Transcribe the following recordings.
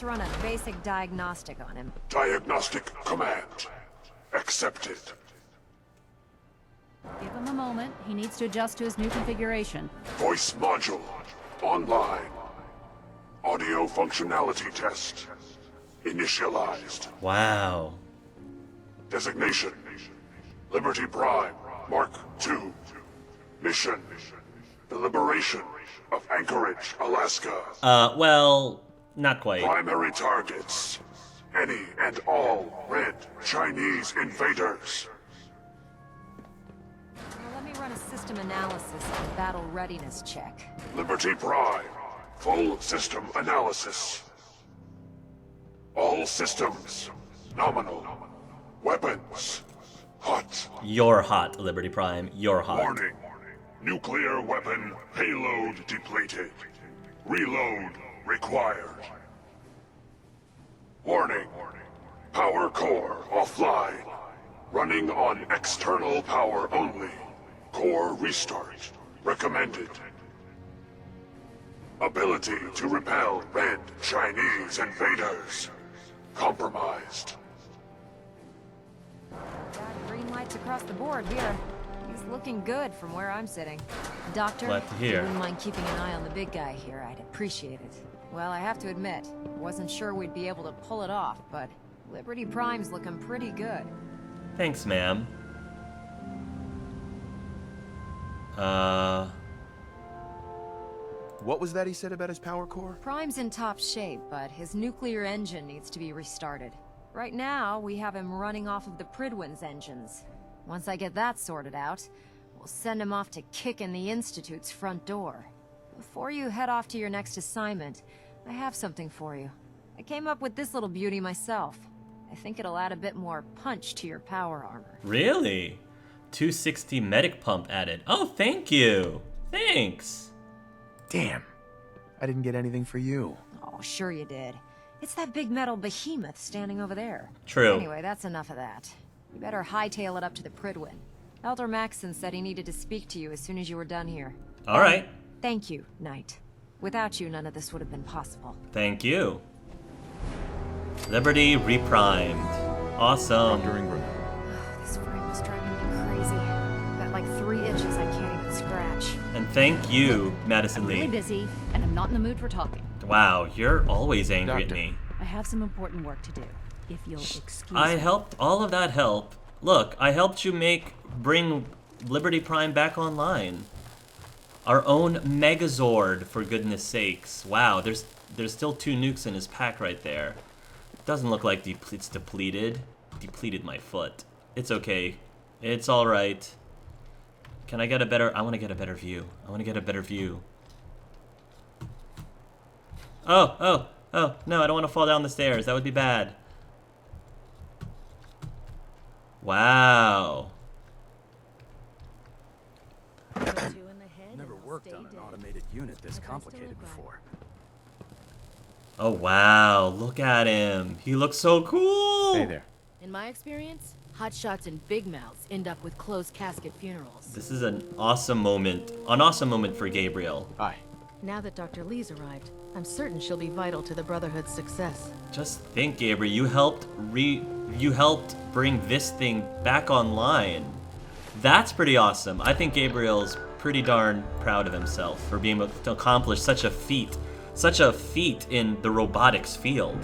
let's run a basic diagnostic on him. Diagnostic command. Accepted. Give him a moment. He needs to adjust to his new configuration. Voice module. Online. Audio functionality test. Initialized. Wow. Designation. Liberty Prime. Mark II. Mission. The liberation of Anchorage, Alaska. Well, not quite. Primary targets. Any and all red Chinese invaders. Well, let me run a system analysis and battle readiness check. Liberty Prime. Full system analysis. All systems. Nominal. Weapons. Hot. You're hot, Liberty Prime. You're hot. Warning. Nuclear weapon payload depleted. Reload required. Warning. Power core offline. Running on external power only. Core restart recommended. Ability to repel red Chinese invaders. Compromised. Got green lights across the board here. He's looking good from where I'm sitting. Doctor, Glad to if you hear. wouldn't mind keeping an eye on the big guy here, I'd appreciate it. Well, I have to admit, wasn't sure we'd be able to pull it off, but Liberty Prime's looking pretty good. Thanks, ma'am. What was that he said about his power core? Prime's in top shape, but his nuclear engine needs to be restarted. Right now, we have him running off of the Pridwin's engines. Once I get that sorted out, we'll send him off to kick in the Institute's front door. Before you head off to your next assignment, I have something for you. I came up with this little beauty myself. I think it'll add a bit more punch to your power armor. Really? 260 medic pump added. Oh, thank you. Thanks. Damn. I didn't get anything for you. Oh, sure you did. It's that big metal behemoth standing over there. True. Anyway, that's enough of that. You better hightail it up to the Pridwin. Elder Maxson said he needed to speak to you as soon as you were done here. All right. Thank you, Knight. Without you, none of this would have been possible. Thank you. Liberty reprimed. Awesome. Dr. Ingram. This frame is driving me crazy. Got like 3 itches I can't even scratch. And thank you, Madison I'm really Lee. busy, and I'm not in the mood for talking. Wow, you're always angry at Doctor. me. I have some important work to do. If you'll excuse I me. helped, all of that help. Look, I helped you bring Liberty Prime back online. Our own Megazord, for goodness sakes. Wow, there's still 2 nukes in his pack right there. Doesn't look like it's depleted. Depleted my foot. It's okay. It's alright. Can I get a better... I want to get a better view. I want to get a better view. Oh, no, I don't want to fall down the stairs. That would be bad. Wow. Never worked on an automated unit this complicated before. Oh, wow. Look at him. He looks so cool. Hey there. In my experience, hotshots and big mouths end up with closed casket funerals. This is an awesome moment. An awesome moment for Gabriel. Hi. Now that Dr. Lee's arrived, I'm certain she'll be vital to the Brotherhood's success. Just think, Gabriel, you helped bring this thing back online. That's pretty awesome. I think Gabriel's pretty darn proud of himself for being able to accomplish such a feat in the robotics field.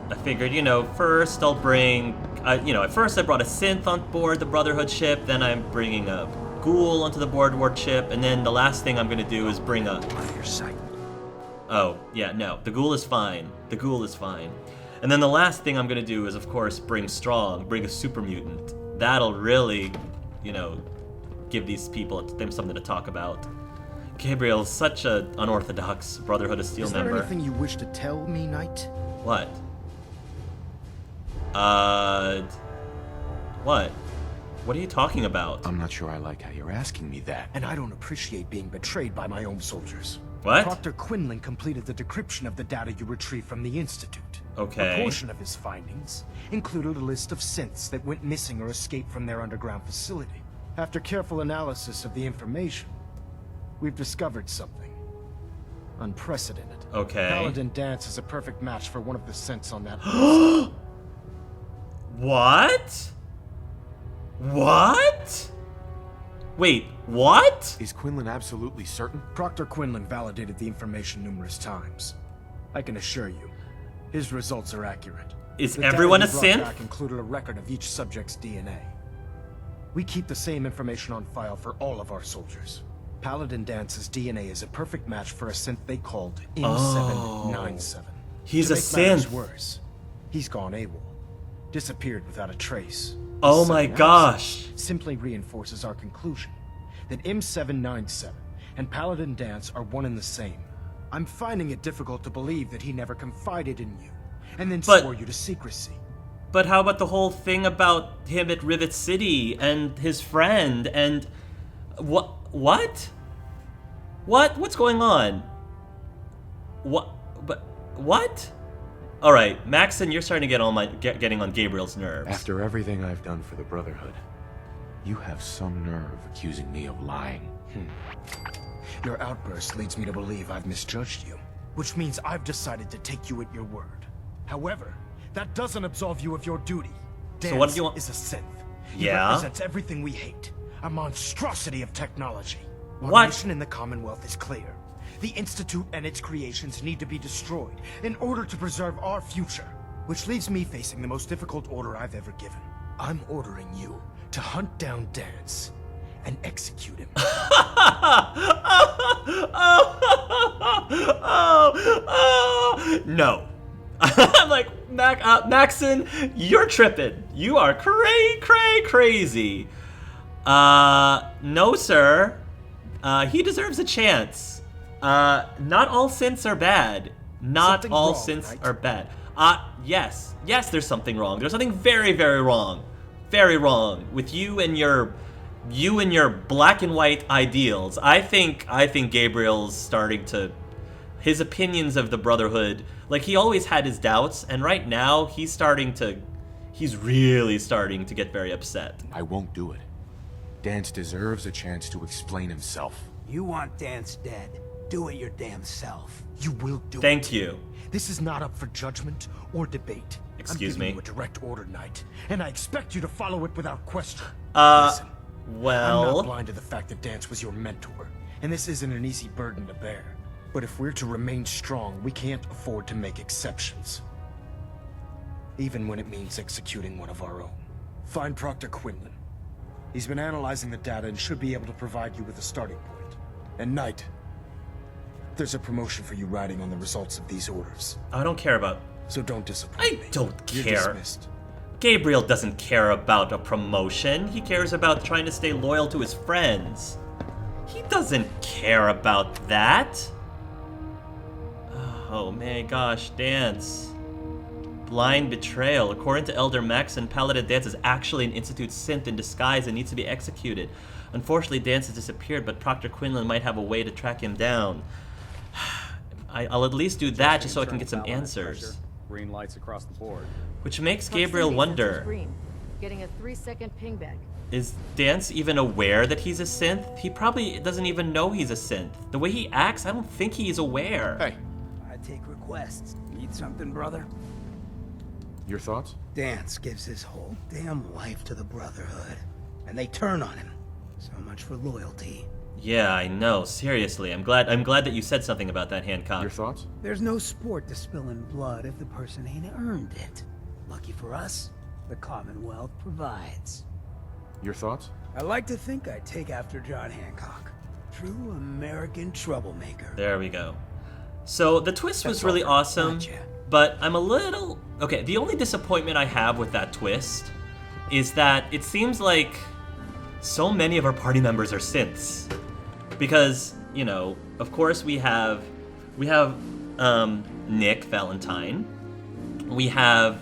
I figured, first I'll bring, at first I brought a synth on board the Brotherhood ship, then I'm bringing a ghoul onto the boardward ship, and then the last thing I'm gonna do is bring a... Out of your sight. Oh, yeah, no, the ghoul is fine. The ghoul is fine. And then the last thing I'm gonna do is, of course, bring a super mutant. That'll really, give these people them something to talk about. Gabriel's such an unorthodox Brotherhood of Steel member. Is there anything you wish to tell me, Knight? What? What? What are you talking about? I'm not sure I like how you're asking me that. And I don't appreciate being betrayed by my own soldiers. What? Proctor Quinlan completed the decryption of the data you retrieved from the Institute. Okay. A portion of his findings included a list of synths that went missing or escaped from their underground facility. After careful analysis of the information, we've discovered something. Unprecedented. Okay. Paladin Dance is a perfect match for one of the synths on that list. What? What? Wait, what? Is Quinlan absolutely certain? Proctor Quinlan validated the information numerous times. I can assure you, his results are accurate. Is The data everyone he a brought synth? back included a record of each subject's DNA. We keep the same information on file for all of our soldiers. Paladin Dance's DNA is a perfect match for a synth they called M797. He's To a make matters synth. worse, he's gone AWOL. Disappeared without a trace. Oh His my sudden gosh. absence simply reinforces our conclusion that M797 and Paladin Dance are one and the same. I'm finding it difficult to believe that he never confided in you, and then But- swore you to secrecy. But how about the whole thing about him at Rivet City and his friend and what? What's going on? What? But what? All right, Maxson, you're starting to getting on Gabriel's nerves. After everything I've done for the Brotherhood, you have some nerve accusing me of lying. Your outburst leads me to believe I've misjudged you, which means I've decided to take you at your word. However, that doesn't absolve you of your duty. So what do Dance you want- is a synth. He Yeah? represents everything we hate. A monstrosity of technology. Our What? mission in the Commonwealth is clear. The Institute and its creations need to be destroyed in order to preserve our future. Which leaves me facing the most difficult order I've ever given. I'm ordering you to hunt down Dance and execute him. No. I'm like, Maxson, you're tripping. You are crazy. No, sir. He deserves a chance. Not all synths are bad. Not Something all wrong, synths right? are bad. Yes, there's something wrong. There's something very wrong. Very wrong with you and your black and white ideals. I think Gabriel's starting to, his opinions of the Brotherhood, like he always had his doubts, and right now he's really starting to get very upset. I won't do it. Dance deserves a chance to explain himself. You want Dance dead. Do it your damn self. You will do it. Thank you. This is not up for judgment or debate. Excuse I'm me? giving you a direct order, Knight, and I expect you to follow it without question. Listen, I'm not Well, blind to the fact that Dance was your mentor, and this isn't an easy burden to bear. But if we're to remain strong, we can't afford to make exceptions. Even when it means executing one of our own. Find Proctor Quinlan. He's been analyzing the data and should be able to provide you with a starting point. And Knight, there's a promotion for you riding on the results of these orders. I don't care about. So don't disappoint I me. don't You're care. dismissed. Gabriel doesn't care about a promotion. He cares about trying to stay loyal to his friends. He doesn't care about that. Oh man, gosh, Dance. Blind betrayal. According to Elder Maxson, Paladin Dance is actually an Institute synth in disguise and needs to be executed. Unfortunately, Dance has disappeared, but Proctor Quinlan might have a way to track him down. I'll at least do that just so I can get some answers. Green lights across the board. Which makes Gabriel wonder, Green. Getting a 3-second ping back. is Dance even aware that he's a synth? He probably doesn't even know he's a synth. The way he acts, I don't think he's aware. Hey, I take requests. Need something, brother? your thoughts? Dance gives his whole damn life to the Brotherhood, and they turn on him. So much for loyalty. Yeah, I know. Seriously, I'm glad that you said something about that, Hancock. Your thoughts? There's no sport to spilling blood if the person ain't earned it. Lucky for us, the Commonwealth provides. Your thoughts? I like to think I take after John Hancock. True American troublemaker. There we go. So the twist was That's really all. awesome, Gotcha. but I'm a little... Okay, the only disappointment I have with that twist is that it seems like so many of our party members are synths. Because, you know, of course we have Nick Valentine. We have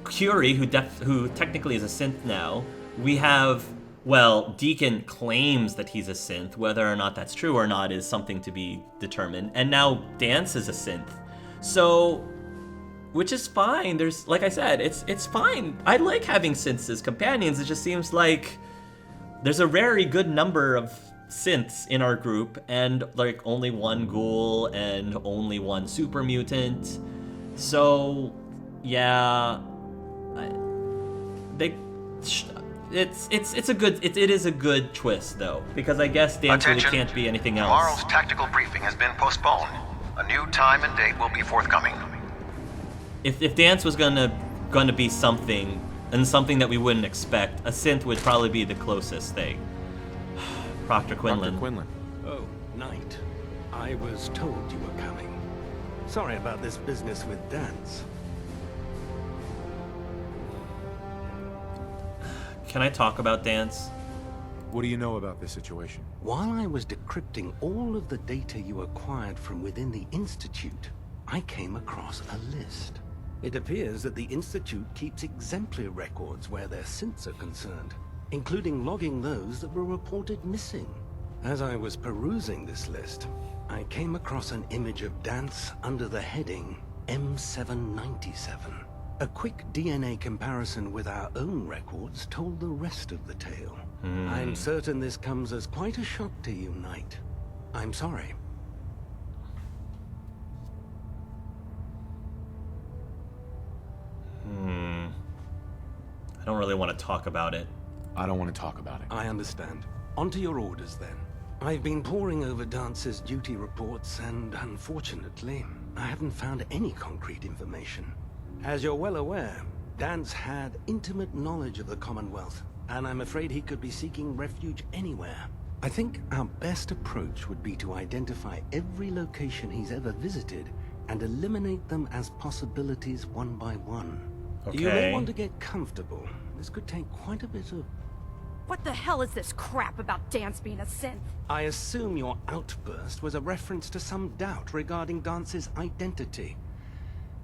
Curie, who technically is a synth now. We have, well, Deacon claims that he's a synth. Whether or not that's true or not is something to be determined. And now Dance is a synth. So, which is fine. There's, like I said, it's fine. I like having synths as companions. It just seems like there's a very good number of synths in our group, and like only one ghoul and only one super mutant. So yeah, it is a good twist though, because I guess Dance really can't be anything else. Tomorrow's tactical briefing has been postponed. A new time and date will be forthcoming. If Dance was gonna be something, and something that we wouldn't expect, a synth would probably be the closest thing. Proctor Quinlan. Dr. Quinlan. Oh, Knight. I was told you were coming. Sorry about this business with Dance. Can I talk about Dance? What do you know about this situation? While I was decrypting all of the data you acquired from within the Institute, I came across a list. It appears that the Institute keeps exemplary records where their synths are concerned, including logging those that were reported missing. As I was perusing this list, I came across an image of Dance under the heading M797. A quick DNA comparison with our own records told the rest of the tale. I'm certain this comes as quite a shock to you, Knight. I'm sorry. I don't really want to talk about it. I don't want to talk about it. I understand. On to your orders, then. I've been poring over Dance's duty reports, and unfortunately, I haven't found any concrete information. As you're well aware, Dance had intimate knowledge of the Commonwealth, and I'm afraid he could be seeking refuge anywhere. I think our best approach would be to identify every location he's ever visited and eliminate them as possibilities one by one. Okay. You may want to get comfortable. This could take quite a bit of... What the hell is this crap about Dance being a synth? I assume your outburst was a reference to some doubt regarding Dance's identity.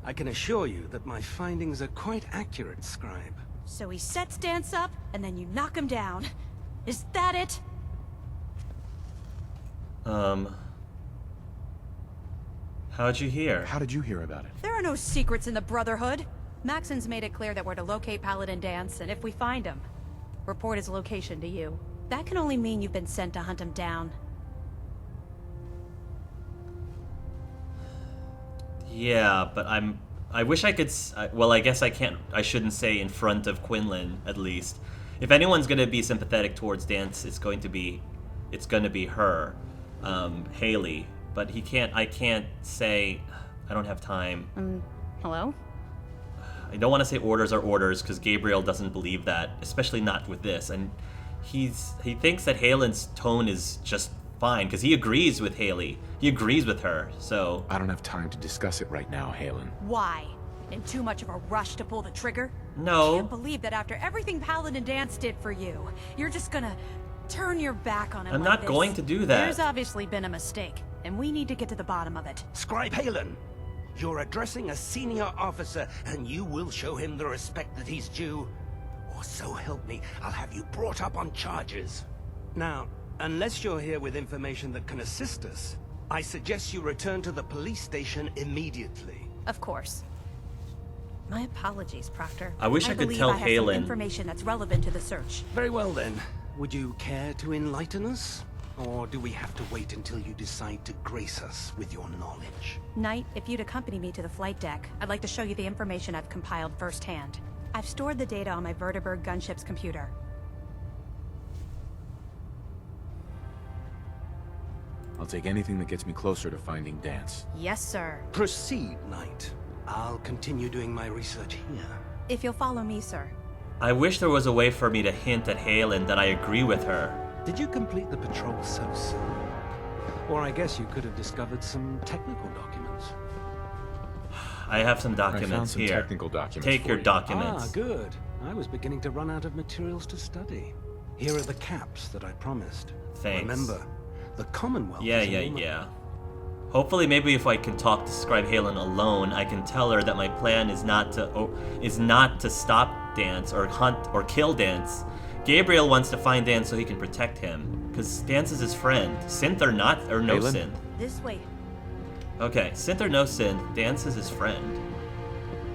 I can assure you that my findings are quite accurate, Scribe. So he sets Dance up, and then you knock him down. Is that it? How'd you hear? How did you hear about it? There are no secrets in the Brotherhood. Maxson's made it clear that we're to locate Paladin Dance, and if we find him, report his location to you. That can only mean you've been sent to hunt him down. Yeah, but I wish I could... well, I guess I can't... I shouldn't say in front of Quinlan, at least. If anyone's gonna be sympathetic towards Dance, it's going to be her, Haley. But I can't say... I don't have time. Hello? I don't want to say orders are orders, because Gabriel doesn't believe that, especially not with this. And he thinks that Halen's tone is just fine, because he agrees with Haley. He agrees with her, so... I don't have time to discuss it right now, Halen. Why? In too much of a rush to pull the trigger? No. I can't believe that after everything Paladin Dance did for you, you're just gonna turn your back on him. I'm like not this. going to do that. There's obviously been a mistake, and we need to get to the bottom of it. Scribe Halen! You're addressing a senior officer, and you will show him the respect that he's due. Or so help me, I'll have you brought up on charges. Now, unless you're here with information that can assist us, I suggest you return to the police station immediately. Of course. My apologies, Proctor. I wish I could tell I have some Halen. information that's relevant to the search. Very well then. Would you care to enlighten us? Or do we have to wait until you decide to grace us with your knowledge? Knight, if you'd accompany me to the flight deck, I'd like to show you the information I've compiled firsthand. I've stored the data on my Vertibird gunship's computer. I'll take anything that gets me closer to finding Dance. Yes, sir. Proceed, Knight. I'll continue doing my research here. If you'll follow me, sir. I wish there was a way for me to hint at Halen that I agree with her. Did you complete the patrol so soon? Or I guess you could have discovered some technical documents. I have some I documents found some here. technical documents Take for your you. documents. Ah, good. I was beginning to run out of materials to study. Here are the caps that I promised. Thanks. Remember, the Commonwealth Yeah. Hopefully, maybe if I can talk to Scribe Halen alone, I can tell her that my plan is not to stop Dance or hunt or kill Dance. Gabriel wants to find Dance so he can protect him, because Dance is his friend. Synth or not, or no Halen? synth. This way. Okay, synth or no synth, Dance is his friend.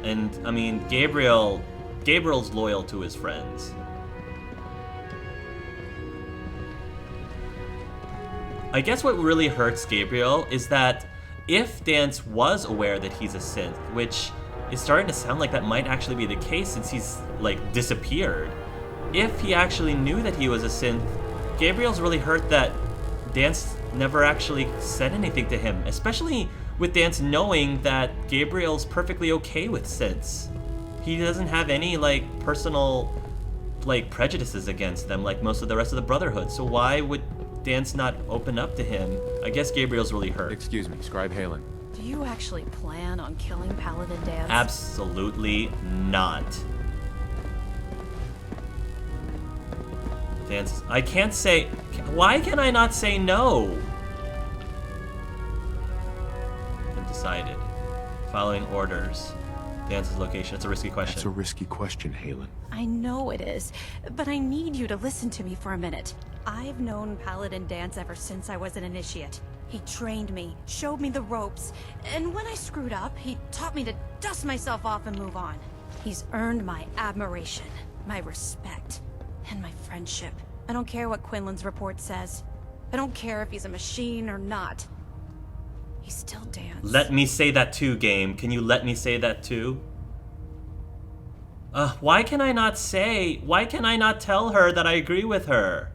And, I mean, Gabriel's loyal to his friends. I guess what really hurts Gabriel is that if Dance was aware that he's a synth, which is starting to sound like that might actually be the case since he's, like, disappeared. If he actually knew that he was a synth, Gabriel's really hurt that Dance never actually said anything to him, especially with Dance knowing that Gabriel's perfectly okay with synths. He doesn't have any, like, personal, like, prejudices against them like most of the rest of the Brotherhood, so why would Dance not open up to him? I guess Gabriel's really hurt. Excuse me, Scribe Halen. Do you actually plan on killing Paladin Dance? Absolutely not. Dance, I can't say... Why can I not say no? Undecided. Following orders. Dance's location. It's a risky question. That's a risky question, Halen. I know it is, but I need you to listen to me for a minute. I've known Paladin Dance ever since I was an initiate. He trained me, showed me the ropes, and when I screwed up, he taught me to dust myself off and move on. He's earned my admiration, my respect, and my friendship. I don't care what Quinlan's report says. I don't care if he's a machine or not. He's still Dance. Let me say that too, game. Can you let me say that too? Why can I not tell her that I agree with her?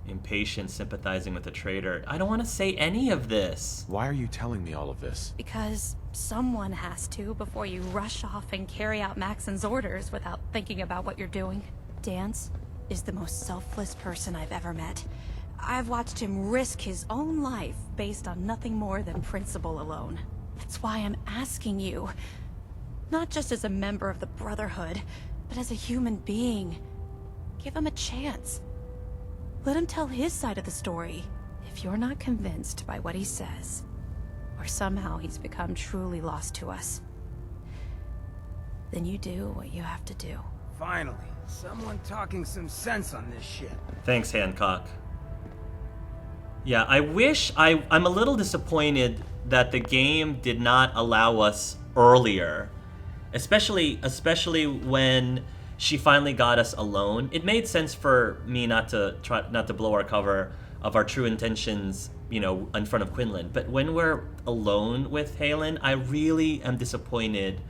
Impatient, sympathizing with the traitor. I don't want to say any of this. Why are you telling me all of this? Because someone has to before you rush off and carry out Maxson's orders without thinking about what you're doing. Dance is the most selfless person I've ever met. I've watched him risk his own life based on nothing more than principle alone. That's why I'm asking you, not just as a member of the Brotherhood, but as a human being. Give him a chance. Let him tell his side of the story. If you're not convinced by what he says, or somehow he's become truly lost to us, then you do what you have to do. Finally, someone talking some sense on this shit. Thanks, Hancock. Yeah, I'm a little disappointed that the game did not allow us earlier. Especially when she finally got us alone. It made sense for me not to blow our cover of our true intentions, you know, in front of Quinlan. But when we're alone with Halen, I really am disappointed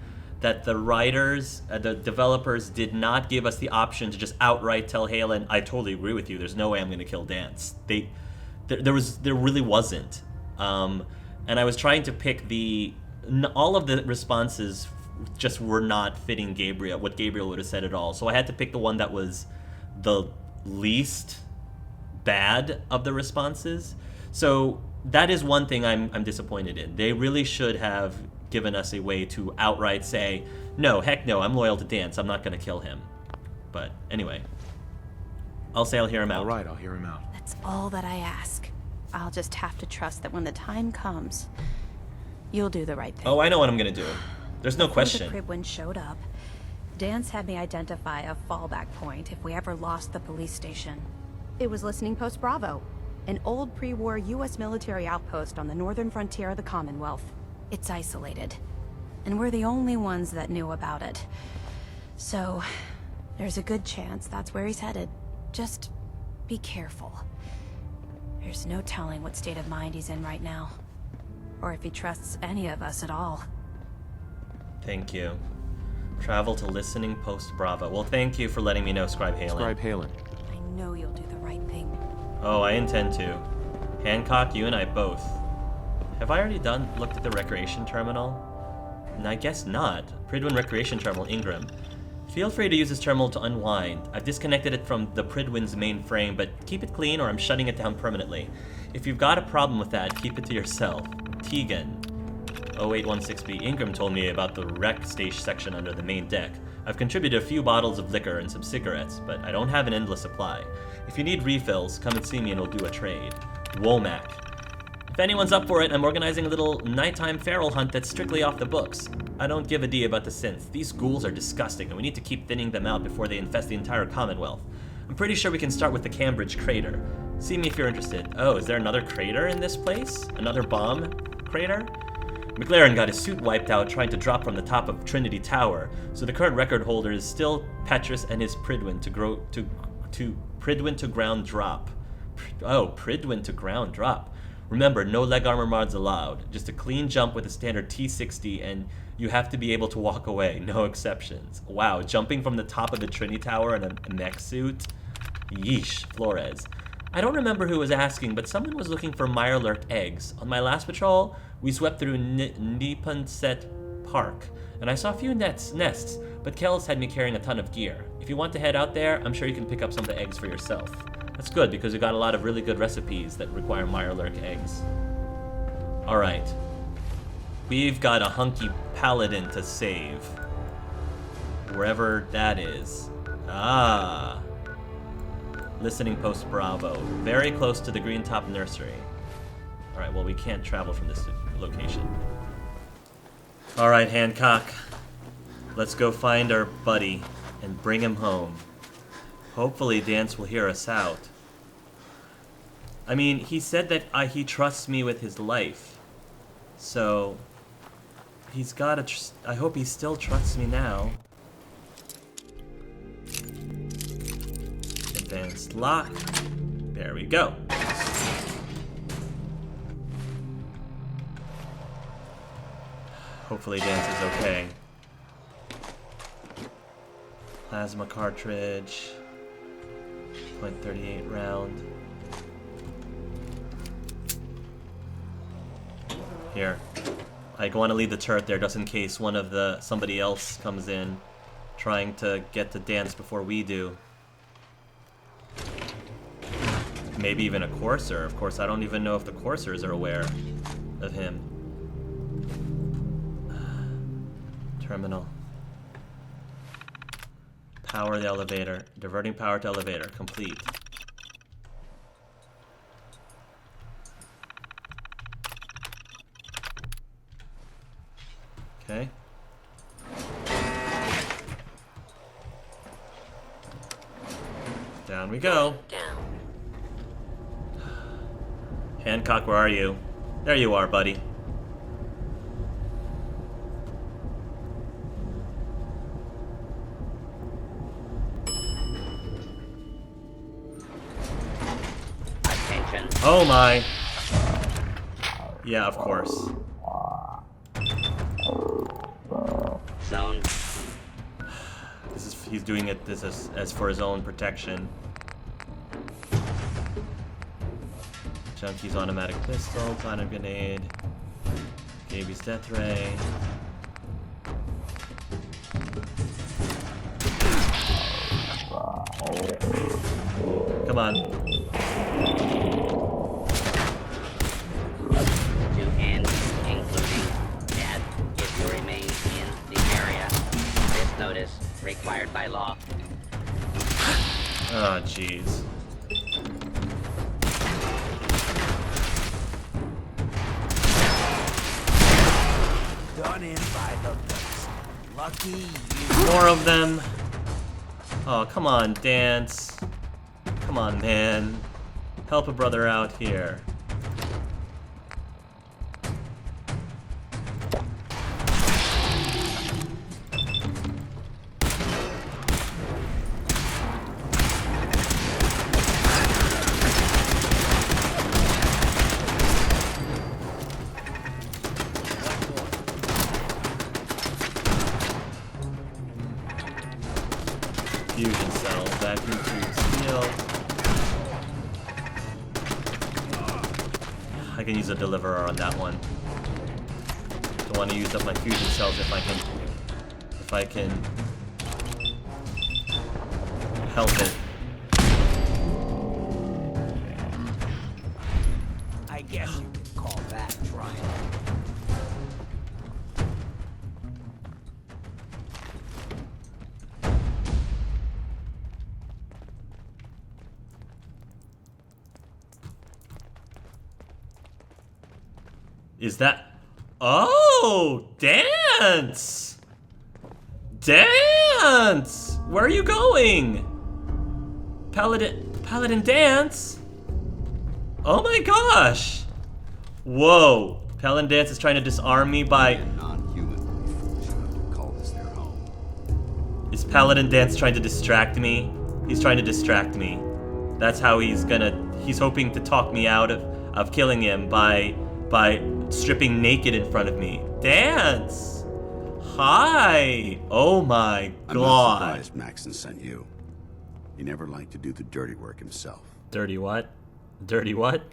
that the writers, the developers did not give us the option to just outright tell Halen, I totally agree with you, there's no way I'm gonna kill Dance. There really wasn't. And I was trying to pick all of the responses just were not fitting what Gabriel would have said at all. So I had to pick the one that was the least bad of the responses. So that is one thing I'm disappointed in. They really should have given us a way to outright say, no, heck no, I'm loyal to Dance, I'm not gonna kill him. But anyway, I'll hear him out. All right, I'll hear him out. That's all that I ask. I'll just have to trust that when the time comes, you'll do the right thing. Oh, I know what I'm gonna do. There's no question. Before the Pribwin showed up, Dance had me identify a fallback point if we ever lost the police station. It was Listening Post Bravo, an old pre-war U.S. military outpost on the northern frontier of the Commonwealth. It's isolated, and we're the only ones that knew about it. So, there's a good chance that's where he's headed. Just be careful. There's no telling what state of mind he's in right now, or if he trusts any of us at all. Thank you. Travel to Listening Post Bravo. Well, thank you for letting me know, Scribe Halen. Scribe Halen. I know you'll do the right thing. Oh, I intend to. Hancock, you and I both. Have I already looked at the recreation terminal? I guess not. Pridwin Recreation Terminal, Ingram. Feel free to use this terminal to unwind. I've disconnected it from the Pridwin's main frame, but keep it clean or I'm shutting it down permanently. If you've got a problem with that, keep it to yourself. Tegan. 0816B. Ingram told me about the rec station section under the main deck. I've contributed a few bottles of liquor and some cigarettes, but I don't have an endless supply. If you need refills, come and see me and we'll do a trade. Womack. If anyone's up for it, I'm organizing a little nighttime feral hunt that's strictly off the books. I don't give a D about the synths. These ghouls are disgusting and we need to keep thinning them out before they infest the entire Commonwealth. I'm pretty sure we can start with the Cambridge crater. See me if you're interested. Oh, is there another crater in this place? Another bomb crater? McLaren got his suit wiped out trying to drop from the top of Trinity Tower, so the current record holder is still Petrus and his Pridwin to ground drop. Pridwin to ground drop. Remember, no leg armor mods allowed. Just a clean jump with a standard T60, and you have to be able to walk away. No exceptions. Wow, jumping from the top of the Trinity Tower in a mech suit? Yeesh, Flores. I don't remember who was asking, but someone was looking for Mirelurk eggs. On my last patrol, we swept through Nipunset Park, and I saw a few nests, but Kells had me carrying a ton of gear. If you want to head out there, I'm sure you can pick up some of the eggs for yourself. That's good, because we got a lot of really good recipes that require Mirelurk eggs. Alright. We've got a hunky paladin to save. Wherever that is. Ah. Listening post Bravo. Very close to the Green Top Nursery. Alright, well we can't travel from this location. Alright, Hancock. Let's go find our buddy and bring him home. Hopefully Dance will hear us out. I mean, he said that he trusts me with his life. So, he's gotta I hope he still trusts me now. Advanced lock. There we go. Hopefully Dance is okay. Plasma cartridge. .38 round. Here. I want to leave the turret there just in case one of somebody else comes in trying to get to Dance before we do. Maybe even a Courser. Of course, I don't even know if the Coursers are aware of him. Terminal. Power the elevator. Diverting power to elevator. Complete. Okay. Down we go. Hancock, where are you? There you are, buddy. Attention. Oh my. Yeah, of course. Zone. He's doing it this as for his own protection. Junkie's automatic pistol, planet grenade, Gaby's death ray. Come on. To end, including death, if you remain in the area. This notice required by law. Oh, jeez. Done in by the best. Lucky you. More of them. Oh, come on, Dance. Come on, man. Help a brother out here. Fusion cell, vacuum tube steel. I can use a deliverer on that one. Don't want to use up my fusion cells if I can help it. I guess you could call that trying. Is that... Oh! Dance! Dance! Where are you going? Paladin Dance? Oh my gosh! Whoa! Paladin Dance is trying to disarm me by... Is Paladin Dance trying to distract me? He's trying to distract me. That's how he's gonna he's hoping to talk me out of killing him by stripping naked in front of me. Dance! Hi! Oh my I'm god. not surprised Maxson sent you. He never liked to do the dirty work himself. Dirty what? Dirty what?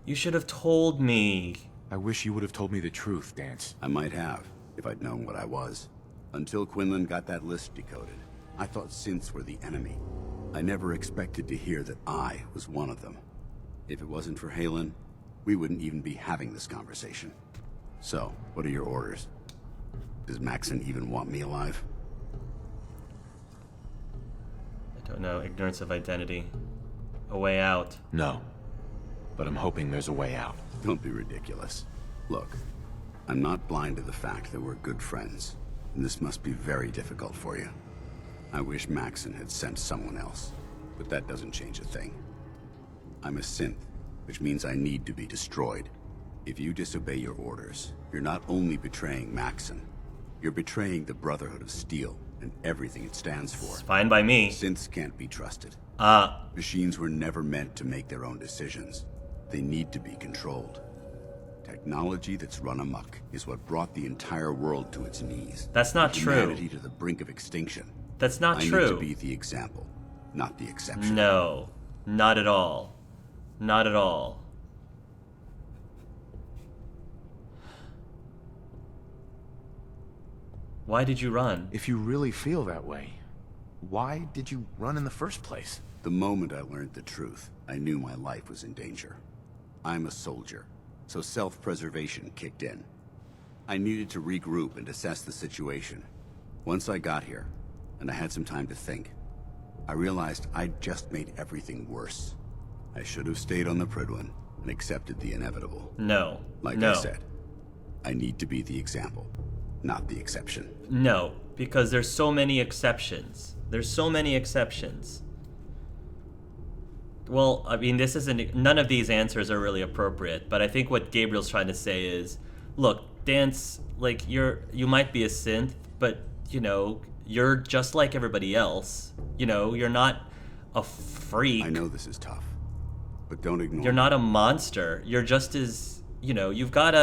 You should have told me. I wish you would have told me the truth, Dance. I might have, if I'd known what I was. Until Quinlan got that list decoded, I thought synths were the enemy. I never expected to hear that I was one of them. If it wasn't for Halen, we wouldn't even be having this conversation. So, what are your orders? Does Maxson even want me alive? I don't know. Ignorance of identity. A way out. No. But I'm hoping there's a way out. Don't be ridiculous. Look, I'm not blind to the fact that we're good friends, and this must be very difficult for you. I wish Maxson had sent someone else, but that doesn't change a thing. I'm a synth, which means I need to be destroyed. If you disobey your orders, you're not only betraying Maxson, you're betraying the Brotherhood of Steel and everything it stands for. It's fine by me. Synths can't be trusted. Machines were never meant to make their own decisions. They need to be controlled. Technology that's run amok is what brought the entire world to its knees. That's not true. Humanity to the brink of extinction. That's not I true. need to be the example, not the exception. No, not at all. Not at all. Why did you run? If you really feel that way, why did you run in the first place? The moment I learned the truth, I knew my life was in danger. I'm a soldier, so self-preservation kicked in. I needed to regroup and assess the situation. Once I got here, and I had some time to think, I realized I'd just made everything worse. I should have stayed on the Prydwen and accepted the inevitable. No. Like no. I said, I need to be the example, not the exception. No, because there's so many exceptions. There's so many exceptions. Well, I mean, this isn't... None of these answers are really appropriate, but I think what Gabriel's trying to say is, look, Dance, like, you might be a synth, but, you know, you're just like everybody else. You know, you're not a freak. I know this is tough, but don't ignore You're not a monster. You're just as, you know, you've got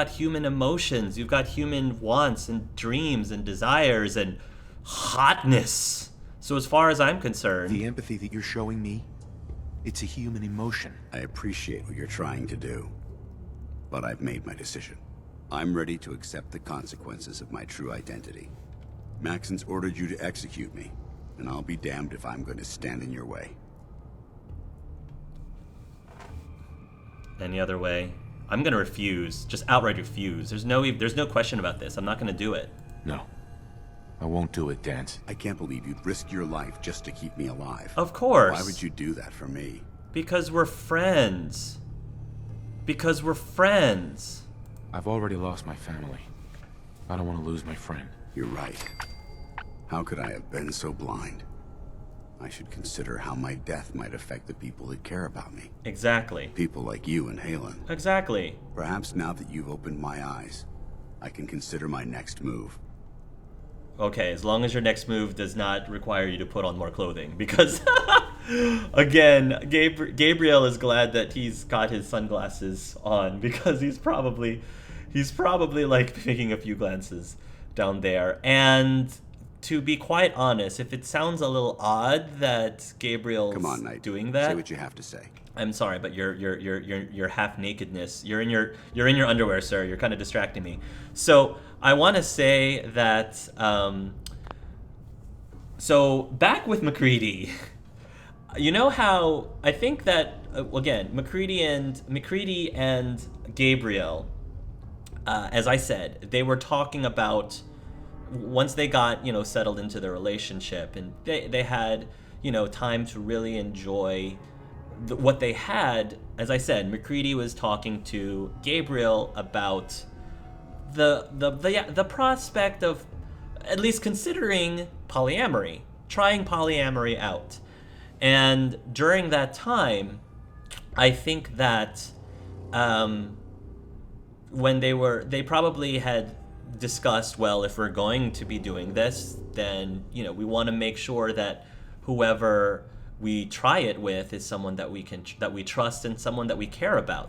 human emotions. You've got human wants and dreams and desires and hotness. So as far as I'm concerned... The empathy that you're showing me, it's a human emotion. I appreciate what you're trying to do, but I've made my decision. I'm ready to accept the consequences of my true identity. Maxson's ordered you to execute me, and I'll be damned if I'm going to stand in your way. Any other way? I'm gonna refuse. Just outright refuse. There's no question about this. I'm not gonna do it. No. I won't do it, Dance. I can't believe you'd risk your life just to keep me alive. Of course. Why would you do that for me? Because we're friends. Because we're friends. I've already lost my family. I don't want to lose my friend. You're right. How could I have been so blind? I should consider how my death might affect the people that care about me. Exactly. People like you and Halen. Exactly. Perhaps now that you've opened my eyes, I can consider my next move. Okay, as long as your next move does not require you to put on more clothing, because again, Gabriel is glad that he's got his sunglasses on, because he's probably like taking a few glances down there. And to be quite honest, if it sounds a little odd that Gabriel's doing that, say what you have to say. I'm sorry, but your half nakedness, you're in your underwear, sir. You're kind of distracting me. So I want to say that. So back with MacReady, you know how I think that again MacReady and Gabriel, as I said, they were talking about once they got settled into their relationship, and they had time to really enjoy what they had. As I said, MacReady was talking to Gabriel about the prospect of at least considering polyamory, trying polyamory out. And during that time, I think that when they probably had discussed, well, if we're going to be doing this, then we want to make sure that whoever we try it with is someone that we trust and someone that we care about.